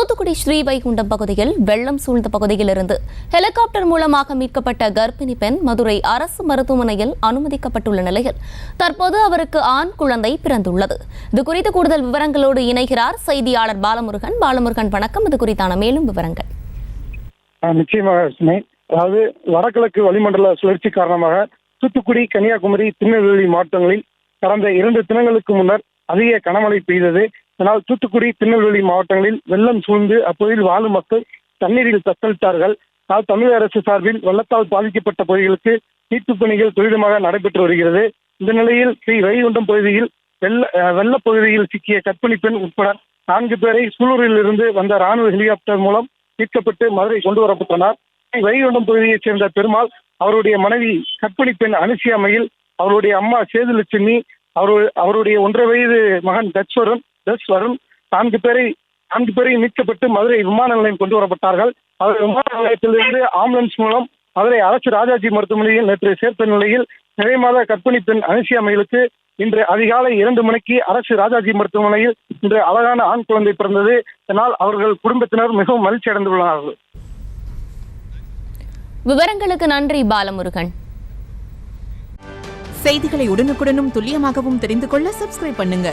தூத்துக்குடி ஸ்ரீவைகுண்டம் பகுதியில் வெள்ளம் சூழ்ந்த பகுதியிலிருந்து ஹெலிகாப்டர் மூலமாக மீட்கப்பட்ட கர்ப்பிணி பெண் மதுரை அரசு மருத்துவமனையில் அனுமதிக்கப்பட்டுள்ள நிலையில் தற்போது அவருக்கு ஆண் குழந்தை பிறந்துள்ளது. இதுகுறித்து கூடுதல் விவரங்களோடு இணைகிறார் செய்தியாளர் பாலமுருகன். பாலமுருகன், வணக்கம். இது குறித்தான மேலும் விவரங்கள். நிச்சயமாக, அதாவது வடகிழக்கு வளிமண்டல சுழற்சி காரணமாக தூத்துக்குடி, கன்னியாகுமரி, திருநெல்வேலி மாவட்டங்களில் கடந்த 2 தினங்களுக்கு முன்னர் அதிக கனமழை பெய்தது. இதனால் தூத்துக்குடி, திருநெல்வேலி மாவட்டங்களில் வெள்ளம் சூழ்ந்து அப்பகுதியில் வாழும் மக்கள் தண்ணீரில் தத்தளித்தார்கள். தமிழக அரசு சார்பில் வெள்ளத்தால் பாதிக்கப்பட்ட பகுதிகளுக்கு மீட்புப் பணிகள் துரிதமாக நடைபெற்று வருகிறது. இந்த நிலையில் ஸ்ரீவைகுண்டம் பகுதியில் வெள்ளப் பகுதியில் சிக்கிய கர்ப்பிணி பெண் உட்பட 4 பேரை சூலூரில் இருந்து வந்த ராணுவ ஹெலிகாப்டர் மூலம் மீட்கப்பட்டு மதுரை கொண்டு வரப்பட்டனர். வைகுண்டம் பகுதியைச் சேர்ந்த பெருமாள், அவருடைய மனைவி கர்ப்பிணி பெண் அனுசியாமையில், அவருடைய அம்மா சேதுலட்சுமி, அவருடைய 1.5 வயது மகன் தஸ் வருண் 4 பேரை மீட்கப்பட்டு மதுரை விமான நிலையம் கொண்டு வரப்பட்டார்கள். அவர் விமான நிலையத்திலிருந்து ஆம்புலன்ஸ் மூலம் மதுரை அரசு ராஜாஜி மருத்துவமனையில் நேற்று சேர்த்த நிலையில் நிறைமாத கர்ப்பிணி பெண் அனுசியாமைகளுக்கு இன்று அதிகாலை 2 மணிக்கு அரசு ராஜாஜி மருத்துவமனையில் இன்று அழகான ஆண் குழந்தை பிறந்தது. இதனால் அவர்கள் குடும்பத்தினர் மிகவும் மகிழ்ச்சி அடைந்துள்ளார்கள். விவரங்களுக்கு நன்றி பாலமுருகன். செய்திகளை உடனுக்குடனும் துல்லியமாகவும் தெரிந்து கொள்ள சப்ஸ்கிரைப் பண்ணுங்க.